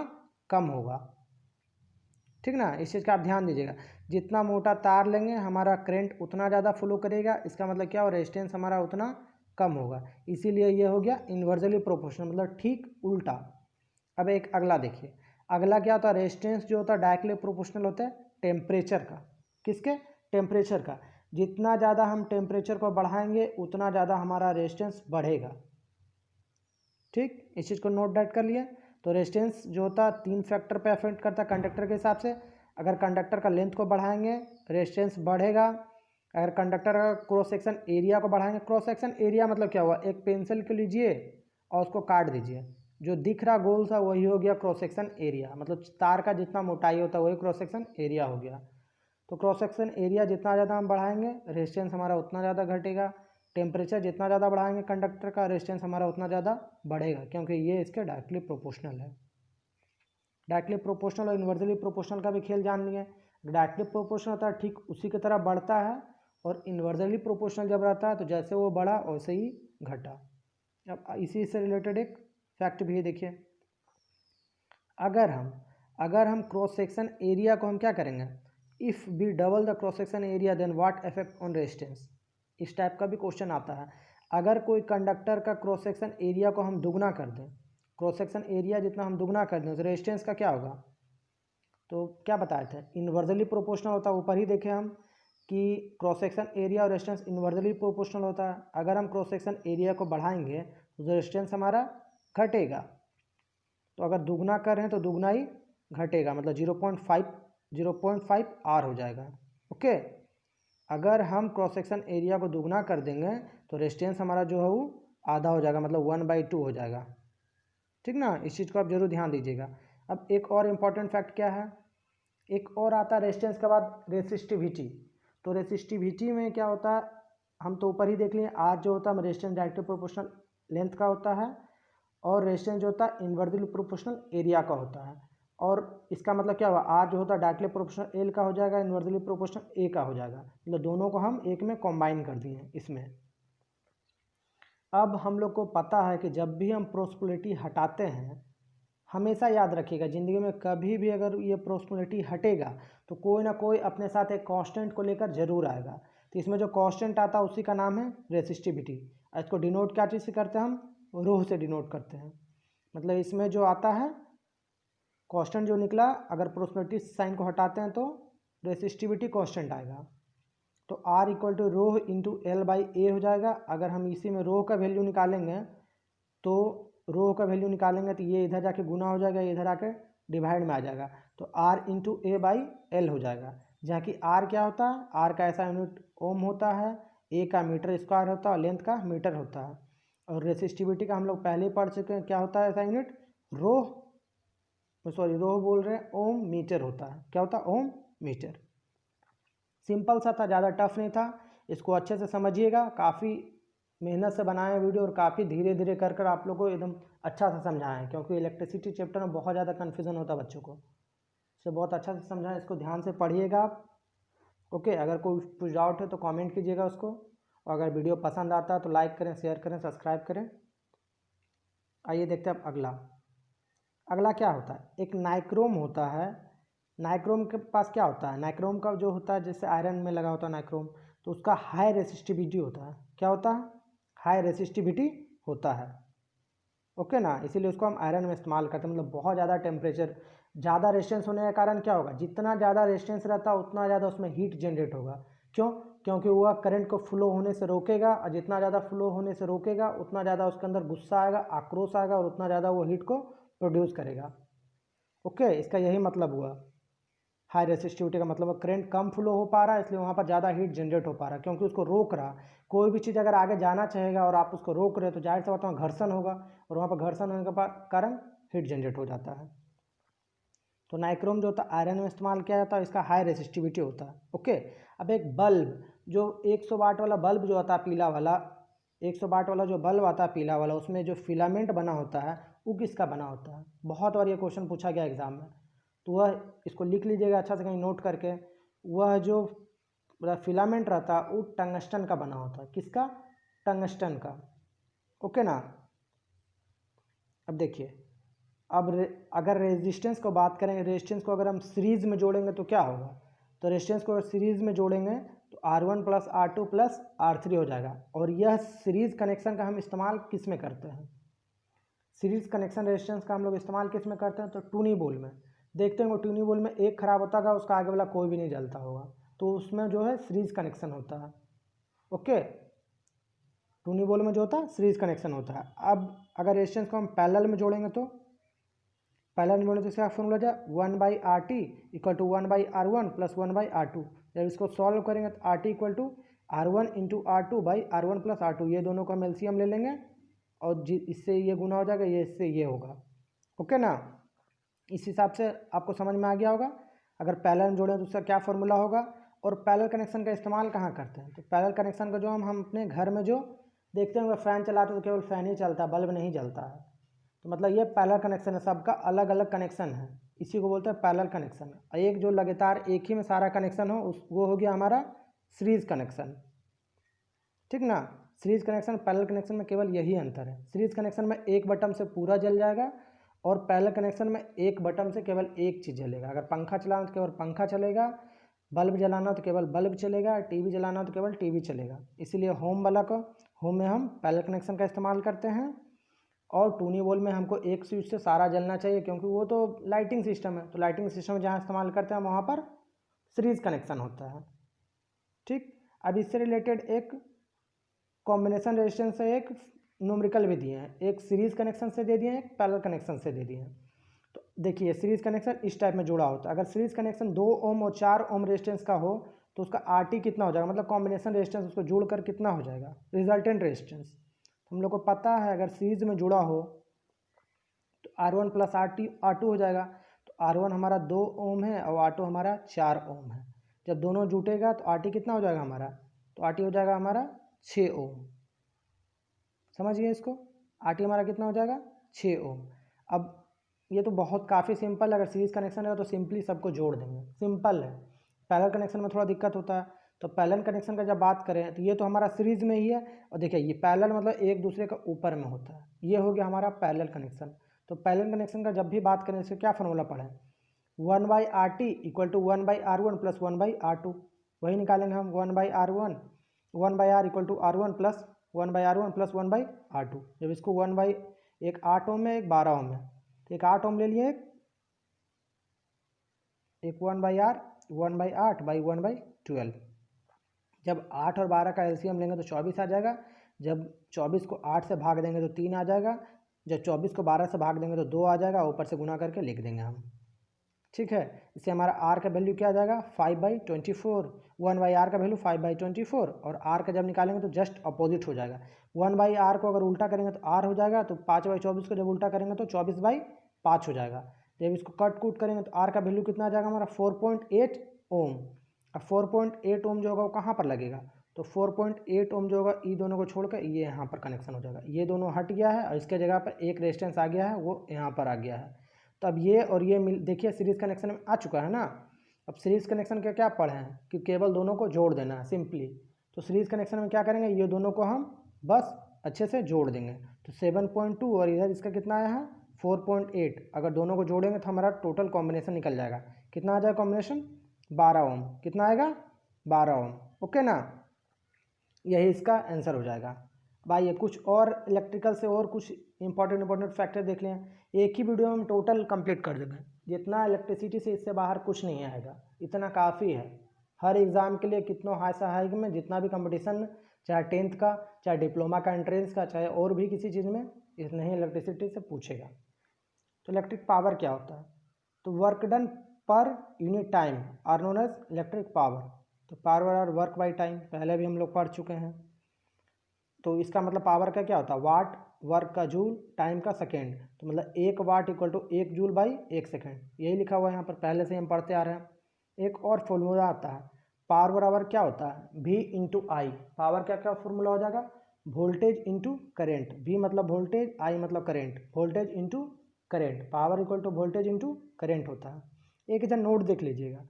कम होगा, ठीक ना। इस चीज़ का आप ध्यान दीजिएगा, जितना मोटा तार लेंगे हमारा करंट उतना ज़्यादा फ्लो करेगा, इसका मतलब क्या हो, रेजिस्टेंस हमारा उतना कम होगा। इसीलिए ये हो गया इन्वर्सली प्रोपोर्शनल, मतलब ठीक उल्टा। अब एक अगला देखिए, अगला क्या होता है, रेजिस्टेंस जो होता है डायरेक्टली प्रोपोर्शनल होता है टेम्परेचर का। किसके, टेम्परेचर का। जितना ज़्यादा हम टेम्परेचर को बढ़ाएंगे उतना ज़्यादा हमारा रेजिस्टेंस बढ़ेगा, ठीक। इस चीज़ को नोट डाउन कर लिए। तो रेजिस्टेंस जो होता है 3 फैक्टर पे अफेक्ट करता है कंडक्टर के हिसाब से। अगर कंडक्टर का लेंथ को बढ़ाएंगे रेजिस्टेंस बढ़ेगा। अगर कंडक्टर का क्रॉस सेक्शन एरिया को बढ़ाएंगे, क्रॉस सेक्शन एरिया मतलब क्या हुआ, एक पेंसिल को लीजिए और उसको काट दीजिए, जो दिख रहा गोल सा वही हो गया क्रॉस सेक्शन एरिया। मतलब तार का जितना मोटाई होता है वही क्रॉस सेक्शन एरिया हो गया। तो क्रॉस सेक्शन एरिया जितना ज़्यादा हम बढ़ाएंगे रेजिस्टेंस हमारा उतना ज़्यादा घटेगा। टेम्परेचर जितना ज़्यादा बढ़ाएंगे कंडक्टर का रेजिस्टेंस हमारा उतना ज़्यादा बढ़ेगा, क्योंकि ये इसके डायरेक्टली प्रोपोर्शनल है। डायरेक्टली प्रोपोर्शनल और इन्वर्सली प्रोपोर्शनल का भी खेल जान लिए। डायरेक्टली प्रोपोर्शनल होता है ठीक उसी की तरह बढ़ता है, और इन्वर्सली प्रोपोर्शनल जब रहता है तो जैसे वो बढ़ा वैसे ही घटा। अब इसी से रिलेटेड एक फैक्ट भी देखिए, अगर हम क्रॉस सेक्शन एरिया को हम क्या करेंगे, if we double the cross section area then what effect on resistance. इस टाइप का भी क्वेश्चन आता है। अगर कोई कंडक्टर का क्रॉस सेक्शन एरिया को हम दुगना कर दें, क्रॉस सेक्शन एरिया जितना हम दुगना कर दें तो रेजिस्टेंस का क्या होगा। तो क्या बताए थे, इन्वर्सली प्रोपोर्शनल होता है। ऊपर ही देखे हम कि क्रॉस सेक्शन एरिया और रेजिस्टेंस इन्वर्सली प्रोपोर्शनल होता है। अगर हम क्रॉस सेक्शन एरिया को बढ़ाएंगे तो रेजिस्टेंस हमारा घटेगा। तो अगर दुगना कर रहे हैं तो दुगना ही घटेगा, मतलब 0.5 आर हो जाएगा, ओके। अगर हम क्रॉस सेक्शन एरिया को दुगना कर देंगे तो रेजिस्टेंस हमारा जो है वो आधा हो जाएगा, मतलब 1/2 हो जाएगा, ठीक ना। इस चीज़ को आप जरूर ध्यान दीजिएगा। अब एक और इम्पॉर्टेंट फैक्ट क्या है, एक और आता है रेजिस्टेंस के बाद रेसिस्टिविटी। तो रेसिस्टिविटी में क्या होता है, हम तो ऊपर ही देख लिए, आर जो होता है रेजिस्टेंस डायरेक्टली प्रोपोर्शनल लेंथ का होता है, और रेजिस्टेंस जो होता है इन्वर्सली प्रोपोर्शनल एरिया का होता है। और इसका मतलब क्या हुआ, आर जो होता है डायरेक्टली प्रोपोर्शनल एल का हो जाएगा, इन्वर्सली प्रोपोर्शनल ए का हो जाएगा, मतलब दोनों को हम एक में कॉम्बाइन कर दिए इसमें। अब हम लोग को पता है कि जब भी हम प्रोपोर्शनलिटी हटाते हैं, हमेशा याद रखिएगा ज़िंदगी में कभी भी अगर ये प्रोपोर्शनलिटी हटेगा तो कोई ना कोई अपने साथ एक कांस्टेंट को लेकर जरूर आएगा। तो इसमें जो कांस्टेंट आता है उसी का नाम है रेसिस्टिविटी। इसको डिनोट क्या चीज़ से करते हैं, हम रोह से डिनोट करते हैं। मतलब इसमें जो आता है कांस्टेंट जो निकला, अगर प्रोपोर्शनलिटी साइन को हटाते हैं तो रेसिस्टिविटी कांस्टेंट आएगा। तो R equal to rho into L by A हो जाएगा। अगर हम इसी में रोह का वैल्यू निकालेंगे तो रोह का वैल्यू निकालेंगे तो ये इधर जाके गुना हो जाएगा, ये इधर आके डिवाइड में आ जाएगा, तो R into A by L हो जाएगा। जहाँ कि R क्या होता है, R का ऐसा यूनिट ओम होता है, ए का मीटर स्क्वायर होता है और लेंथ का मीटर होता है। और रेसिस्टिविटी का हम लोग पहले ही पढ़ चुके हैं, क्या होता है ऐसा यूनिट, रोह बोल रहे हैं, ओम मीटर होता है। क्या होता है, ओम मीटर। सिंपल सा था, ज़्यादा टफ नहीं था। इसको अच्छे से समझिएगा, काफ़ी मेहनत से बनाए वीडियो और काफ़ी धीरे धीरे कर कर आप लोग को एकदम अच्छा से समझाएं, क्योंकि इलेक्ट्रिसिटी चैप्टर में बहुत ज़्यादा कन्फ्यूज़न होता है बच्चों को। इसे बहुत अच्छा से समझाएं, इसको ध्यान से पढ़िएगा आप। ओके, अगर कोई कुछ डाउट है तो कमेंट कीजिएगा उसको, और अगर वीडियो पसंद आता है तो लाइक करें, शेयर करें, सब्सक्राइब करें। आइए देखते हैं अब अगला। अगला क्या होता है, एक नाइक्रोम होता है। नाइक्रोम के पास क्या होता है, नाइक्रोम का जो होता है जैसे आयरन में लगा होता है नाइक्रोम, तो उसका हाई रेसिस्टिविटी होता है। क्या होता है, हाई रेसिस्टिविटी होता है। ओके ना, इसीलिए उसको हम आयरन में इस्तेमाल करते हैं। मतलब बहुत ज़्यादा टेम्परेचर, ज़्यादा रेजिस्टेंस होने के कारण क्या होगा, जितना ज़्यादा रेजिस्टेंस रहता है उतना ज़्यादा उसमें हीट जनरेट होगा। क्यों, क्योंकि वह करंट को फ्लो होने से रोकेगा, और जितना ज़्यादा फ्लो होने से रोकेगा उतना ज़्यादा उसके अंदर गुस्सा आएगा, आक्रोश आएगा, और उतना ज़्यादा वो हीट को प्रोड्यूस करेगा। ओके, इसका यही मतलब हुआ। हाई रेसिस्टिविटी का मतलब करंट कम फ्लो हो पा रहा है, इसलिए वहाँ पर ज़्यादा हीट जनरेट हो पा रहा है, क्योंकि उसको रोक रहा। कोई भी चीज़ अगर आगे जाना चाहेगा और आप उसको रोक रहे हो तो जाहिर सी बात है घर्षण होगा, और वहाँ पर घर्षण होने के कारण हीट जनरेट हो जाता है। तो नाइक्रोम जो होता है आयरन में इस्तेमाल किया जाता है, इसका हाई रेसिस्टिविटी होता है। ओके, अब एक बल्ब, जो 100 वाट वाला बल्ब जो आता है पीला वाला, 100 वाट वाला जो बल्ब आता है पीला वाला, उसमें जो फिलामेंट बना होता है वो किसका बना होता है। बहुत बार ये क्वेश्चन पूछा गया एग्जाम में, तो वह इसको लिख लीजिएगा अच्छा से कहीं नोट करके। वह जो फिलामेंट रहता है वो टंगस्टन का बना होता है। किसका, टंगस्टन का। ओके ना। अब देखिए, अगर रेजिस्टेंस को बात करें, रेजिस्टेंस को अगर हम सीरीज में जोड़ेंगे तो क्या होगा, तो रेजिस्टेंस को अगर सीरीज में जोड़ेंगे तो R1 plus R2 plus R3 हो जाएगा। और यह सीरीज कनेक्शन का हम इस्तेमाल किस में करते हैं, सीरीज कनेक्शन रेजिस्टेंस का हम लोग इस्तेमाल किस में करते हैं, तो टूनी बोल में। देखते हैं वो टूनी बोल में एक खराब होता होगा, उसका आगे वाला कोई भी नहीं जलता होगा, तो उसमें जो है सीरीज कनेक्शन होता है। ओके, टूनी बोल में जो होता है सीरीज कनेक्शन होता है। अब अगर रेजिस्टेंस को हम पैरेलल में जोड़ेंगे तो पैरेलल में जोड़ें तो इसका फॉर्मूला जाए 1/RT equal to 1/R1 plus 1/R2। जब इसको सॉल्व करेंगे तो RT equal to R1 into R2 by R1 plus R2, ये दोनों का हम एलसीएम ले लेंगे, और इससे ये गुना हो जाएगा, ये इससे ये होगा। ओके ना, इस हिसाब से आपको समझ में आ गया होगा। अगर पैरेलल में जोड़ें तो उसका क्या फॉर्मूला होगा। और पैरेलल कनेक्शन का इस्तेमाल कहाँ करते हैं, तो पैरेलल कनेक्शन का जो हम अपने घर में जो देखते हैं फैन चलाते हैं तो केवल फैन ही चलता है, बल्ब नहीं जलता है। तो मतलब ये पैरेलल कनेक्शन है, सबका अलग अलग कनेक्शन है, इसी को बोलते हैं पैरेलल कनेक्शन। एक जो लगातार एक ही में सारा कनेक्शन हो वो हो गया हमारा सीरीज कनेक्शन। ठीक ना, सीरीज कनेक्शन पैरेलल कनेक्शन में केवल यही अंतर है। सीरीज कनेक्शन में एक बटन से पूरा जल जाएगा, और पैरेलल कनेक्शन में एक बटन से केवल एक चीज़ जलेगा। अगर पंखा चलाना तो केवल पंखा चलेगा, बल्ब जलाना तो केवल बल्ब चलेगा, टीवी जलाना तो केवल टीवी चलेगा। इसीलिए होम वाला को, होम में हम पैरेलल कनेक्शन का इस्तेमाल करते हैं, और टूनी बॉल में हमको एक स्विच से सारा जलना चाहिए, क्योंकि वो तो लाइटिंग सिस्टम है। तो लाइटिंग सिस्टम जहाँ इस्तेमाल करते हैं वहाँ पर सीरीज कनेक्शन होता है। ठीक, अब इससे रिलेटेड एक कॉम्बिनेशन रेजिस्टेंस से एक न्यूमेरिकल भी दिए हैं, एक सीरीज कनेक्शन से दे दिए हैं, एक पैरेलल कनेक्शन से दे दिए हैं। तो देखिए सीरीज कनेक्शन इस टाइप में जुड़ा होता है। अगर सीरीज कनेक्शन 2 ओम और 4 ओम रेजिस्टेंस का हो तो उसका RT कितना हो जाएगा, मतलब कॉम्बिनेशन रेजिस्टेंस उसको जोड़कर कितना हो जाएगा, रिजल्टेंट रेजिस्टेंस। हम लोग को पता है अगर सीरीज में जुड़ा हो तो R1 प्लस R2 हो जाएगा। तो R1 हमारा 2 ओम है और R2 हमारा 4 ओम है। जब दोनों जुटेगा तो RT कितना हो जाएगा हमारा, तो RT हो जाएगा हमारा 6 ओम। समझिए इसको, RT हमारा कितना हो जाएगा, 6 ओम। अब ये तो बहुत काफ़ी सिंपल है, अगर सीरीज कनेक्शन है तो सिंपली सबको जोड़ देंगे, सिंपल है। पैरेलल कनेक्शन में थोड़ा दिक्कत होता है। तो पैरेलल कनेक्शन का जब बात करें तो ये तो हमारा सीरीज में ही है, और देखिए ये पैरेलल मतलब एक दूसरे का ऊपर में होता है, ये हो गया हमारा पैरेलल कनेक्शन। तो पैरेलल कनेक्शन का जब भी बात करें इससे क्या फॉर्मूला पढ़ें, 1/RT equal to 1/R1 plus 1/R2। वही निकालेंगे हम, 1/R1 1/R equal to R1 plus 1/R1 plus 1/R2। जब इसको 1/एक 8 ओम में एक 12 ओम है, तो एक 8 ओम ले लिए, एक 1/R 1/8 बाई 1/12। जब 8 और 12 का एलसीएम लेंगे तो 24 आ जाएगा। जब 24 को 8 से भाग देंगे तो 3 आ जाएगा। जब 24 को 12 से भाग देंगे तो 2 आ जाएगा, ऊपर से गुना करके लिख देंगे हम। ठीक है, इससे हमारा R का वैल्यू क्या आ जाएगा, 5/24। 1/R का वैल्यू 5/24, और R का जब निकालेंगे तो जस्ट अपोजिट हो जाएगा। 1/R को अगर उल्टा करेंगे तो R हो जाएगा, तो 5/24 को जब उल्टा करेंगे तो 24/5 हो जाएगा। जब इसको कट कूट करेंगे तो R का वैल्यू कितना आ जाएगा हमारा, 4.8 ओम। अब 4.8 ओम जो होगा वो कहाँ पर लगेगा, तो 4.8 ओम जो होगा ई दोनों को छोड़कर ये यहाँ पर कनेक्शन हो जाएगा, ये दोनों हट गया है और इसके जगह पर एक रेजिस्टेंस आ गया है, वो यहाँ पर आ गया है। तो अब ये और ये मिल, देखिए सीरीज़ कनेक्शन में आ चुका है ना। अब सीरीज़ कनेक्शन का क्या पढ़े हैं कि केवल दोनों को जोड़ देना है सिंपली। तो सीरीज़ कनेक्शन में क्या करेंगे, ये दोनों को हम बस अच्छे से जोड़ देंगे। तो 7.2 और इधर इसका कितना आया है 4.8, अगर दोनों को जोड़ेंगे तो हमारा टोटल कॉम्बिनेशन निकल जाएगा। कितना आ जाएगा कॉम्बिनेशन, 12 ओम। कितना आएगा, 12 ओम। ओके ना, यही इसका आंसर हो जाएगा। अब आइए कुछ और इलेक्ट्रिकल से और कुछ इंपॉर्टेंट फैक्टर देख लें। एक ही वीडियो में हम टोटल कंप्लीट कर देंगे, जितना इलेक्ट्रिसिटी से इससे बाहर कुछ नहीं आएगा, इतना काफ़ी है हर एग्ज़ाम के लिए। कितनों हाई से हाई में जितना भी कंपटीशन, चाहे 10th का, चाहे डिप्लोमा का एंट्रेंस का, चाहे और भी किसी चीज़ में, इतना ही इलेक्ट्रिसिटी से पूछेगा। तो इलेक्ट्रिक पावर क्या होता है, तो work done per unit time are known as electric power. तो पावर और वर्क बाई टाइम पहले भी हम लोग पढ़ चुके हैं। तो इसका मतलब पावर का क्या होता है, वाट, वर्क का जूल, टाइम का सेकेंड। तो मतलब 1 watt equal to 1 joule by 1 second, यही लिखा हुआ है यहाँ पर, पहले से हम पढ़ते आ रहे हैं। एक और फॉर्मूला आता है, पावर बराबर क्या होता है, V इंटू आई। पावर क्या क्या फॉर्मूला हो जाएगा, वोल्टेज इंटू करेंट। V मतलब वोल्टेज, I मतलब current, voltage into current. Power equal to voltage into current होता है। एक इधर नोट देख लीजिएगा,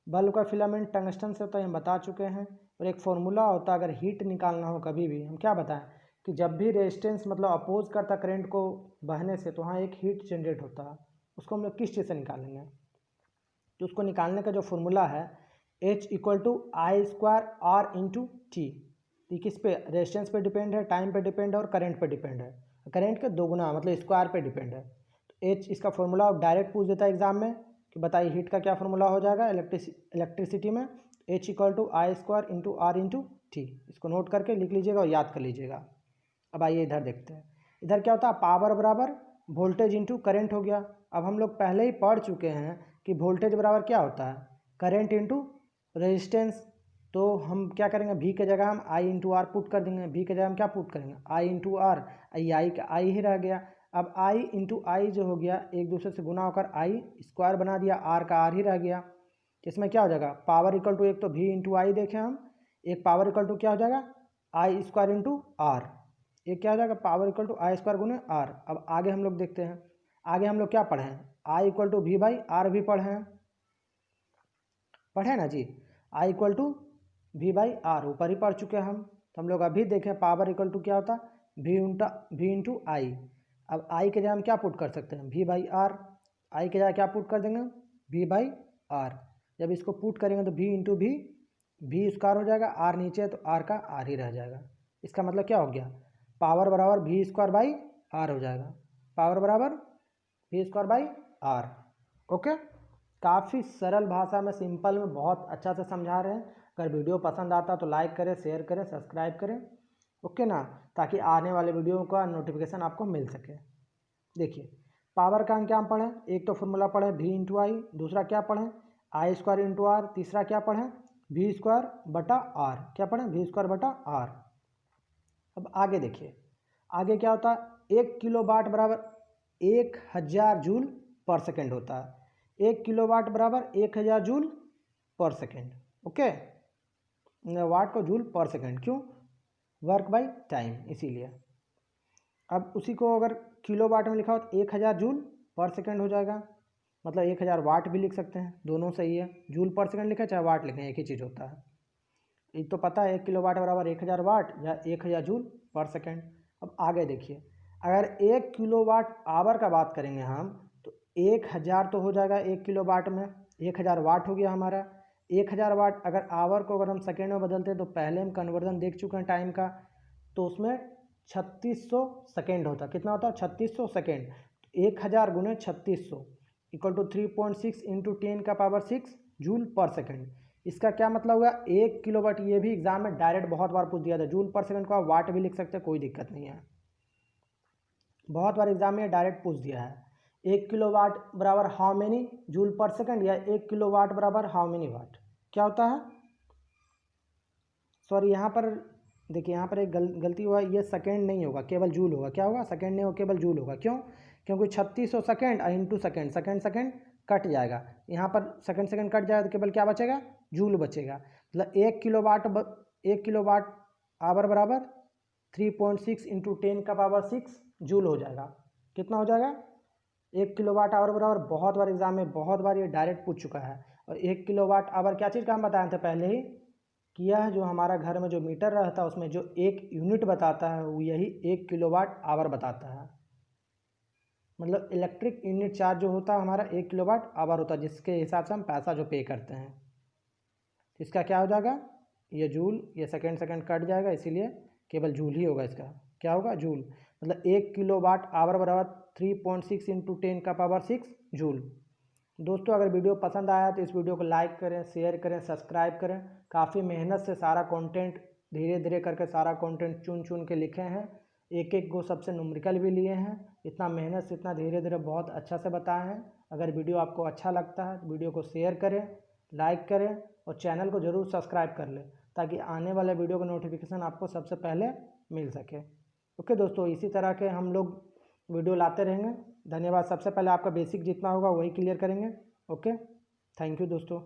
बल्ब का फिलामेंट टंगस्टन से होता है, हम बता चुके हैं। और एक फॉर्मूला होता है, अगर हीट निकालना हो कभी भी, हम क्या बताएं कि जब भी रेजिस्टेंस मतलब अपोज करता करंट को बहने से, तो वहाँ एक हीट जनरेट होता है, उसको हम लोग किस चीज़ से निकालेंगे। तो उसको निकालने का जो फॉर्मूला है H equal to I square R into T. ये किस पे, रेजिस्टेंस पे डिपेंड है, टाइम पे डिपेंड है और करंट पे डिपेंड है। करंट के दोगुना मतलब स्क्वायर पे डिपेंड है। तो H इसका फॉर्मूला डायरेक्ट पूछ देता है एग्जाम में कि बताइए हीट का क्या फॉर्मूला हो जाएगा इलेक्ट्रिसिटी में, H equal to I square into R into T. इसको नोट करके लिख लीजिएगा और याद कर लीजिएगा। अब आइए इधर देखते हैं, इधर क्या होता है, पावर बराबर वोल्टेज इंटू करेंट हो गया। अब हम लोग पहले ही पढ़ चुके हैं कि वोल्टेज बराबर क्या होता है, करेंट इंटू रेजिस्टेंस। तो हम क्या करेंगे, V के जगह हम I इंटू आर पुट कर देंगे। V के जगह हम क्या पुट करेंगे, I इंटू आर, आई का आई ही रह गया। अब I इंटू आई जो हो गया, एक दूसरे से गुना होकर I स्क्वायर बना दिया, R का R ही रह गया। इसमें क्या हो जाएगा, पावर इक्वल टू एक तो V इंटू आई देखें हम, एक पावर इक्वल टू क्या हो जाएगा आई स्क्वायर इंटू आर, एक क्या हो जाएगा power equal to I square गुने आर। अब आगे हम लोग देखते हैं, आगे हम लोग क्या पढ़े हैं, I equal to V by R भी पढ़े हैं, पढ़े ना जी। I equal to V by R ऊपर ही पढ़ चुके हैं हम। तो हम लोग अभी देखें पावर इक्वल टू क्या होता है, वी इंटू आई। अब आई के जगह हम क्या पुट कर सकते हैं, वी बाई आर। आई के जगह क्या पुट कर देंगे, वी बाई आर। जब इसको पुट करेंगे तो वी इंटू वी स्क्वायर हो जाएगा, आर नीचे है तो आर का आर ही रह जाएगा। इसका मतलब क्या हो गया, पावर बराबर वी स्क्वायर बाई आर हो जाएगा। पावर बराबर V square by R. Okay, काफ़ी सरल भाषा में, सिंपल में, बहुत अच्छा से समझा रहे हैं। अगर वीडियो पसंद आता तो लाइक करें, शेयर करें, सब्सक्राइब करें। ओके ना, ताकि आने वाले वीडियो का नोटिफिकेशन आपको मिल सके। देखिए पावर का हम क्या पढ़ें, एक तो फॉर्मूला पढ़ें V इंटू आई, दूसरा क्या पढ़ें आई स्क्वायर इंटू आर, तीसरा क्या पढ़ें वी स्क्वायर बटा आर। क्या पढ़ें, वी स्क्वायर बटा आर। अब आगे देखिए, आगे क्या होता है, 1 किलो वाट बराबर 1000 जूल पर सेकेंड होता है। 1 किलो वाट बराबर 1000 जूल पर सेकेंड। ओके, वाट को जूल पर सेकेंड, क्यों, वर्क बाई टाइम, इसीलिए। अब उसी को अगर किलो वाट में लिखा हो तो 1000 जूल पर सेकेंड हो जाएगा, मतलब 1000 वाट भी लिख सकते हैं, दोनों सही है। जूल पर सेकेंड लिखें चाहे वाट लिखें, एक ही चीज़ होता है। एक तो पता है 1 किलो वाट बराबर 1000 वाट या 1000 जूल पर सेकेंड। अब आगे देखिए, अगर 1 किलो वाट आवर का बात करेंगे हम, तो 1000 तो हो जाएगा 1 किलो वाट में, 1000 वाट हो गया हमारा। 1000 वाट अगर आवर को अगर हम सेकेंड में बदलते हैं, तो पहले हम कन्वर्जन देख चुके हैं टाइम का, तो उसमें 3600 सेकेंड होता है। कितना होता है, 3600 सेकेंड। 1000 गुने 3600 इक्वल टू 3.6 इंटू 10 का पावर 6 जूल पर सेकेंड। इसका क्या मतलब हुआ, 1 किलो वाट। ये भी एग्जाम में डायरेक्ट बहुत बार पूछ दिया था, जूल पर सेकंड को आप वाट भी लिख सकते हैं, कोई दिक्कत नहीं है। बहुत बार एग्जाम में डायरेक्ट पूछ दिया है, 1 किलो वाट बराबर हाउ मेनी जूल पर सेकंड, या 1 किलो वाट बराबर हाउ मेनी वाट। क्या होता है, सॉरी यहाँ पर देखिए, यहाँ पर एक गलती हुआ, ये सेकेंड नहीं होगा, केवल जूल होगा। क्या होगा, सेकेंड नहीं होगा, केवल जूल होगा। क्यों, क्योंकि 3600 second into second, second cut जाएगा, यहाँ पर सेकेंड कट जाएगा तो केवल क्या बचेगा, जूल बचेगा। मतलब 1 किलोवाट आवर बराबर 3.6 इंटू 10⁻6 जूल हो जाएगा। कितना हो जाएगा? 1 किलोवाट आवर बराबर, बहुत बार एग्जाम में बहुत बार ये डायरेक्ट पूछ चुका है। और 1 किलोवाट आवर क्या चीज़ का हम बताए थे पहले ही कि यह जो हमारा घर में जो मीटर रहता है उसमें जो एक यूनिट बताता है वो यही 1 किलोवाट आवर बताता है। मतलब इलेक्ट्रिक यूनिट चार्ज जो होता है हमारा 1 किलोवाट आवर होता है, जिसके हिसाब से हम पैसा जो पे करते हैं। इसका क्या हो जाएगा? ये जूल, ये सेकंड कट जाएगा, इसीलिए केवल जूल ही होगा। इसका क्या होगा? जूल। मतलब 1 किलोवाट आवर बराबर 3.6 इंटू 10⁻6 जूल। दोस्तों अगर वीडियो पसंद आया तो इस वीडियो को लाइक करें, शेयर करें, सब्सक्राइब करें। काफ़ी मेहनत से सारा कंटेंट धीरे धीरे करके सारा कंटेंट चुन चुन के लिखे हैं। एक एक को सबसे न्यूमेरिकल भी लिए हैं। इतना मेहनत से इतना धीरे धीरे बहुत अच्छा से बताए हैं। अगर वीडियो आपको अच्छा लगता है तो वीडियो को शेयर करें, लाइक करें और चैनल को ज़रूर सब्सक्राइब कर लें ताकि आने वाले वीडियो का नोटिफिकेशन आपको सबसे पहले मिल सके। ओके दोस्तों, इसी तरह के हम लोग वीडियो लाते रहेंगे। धन्यवाद। सबसे पहले आपका बेसिक जितना होगा वही क्लियर करेंगे। ओके, थैंक यू दोस्तों।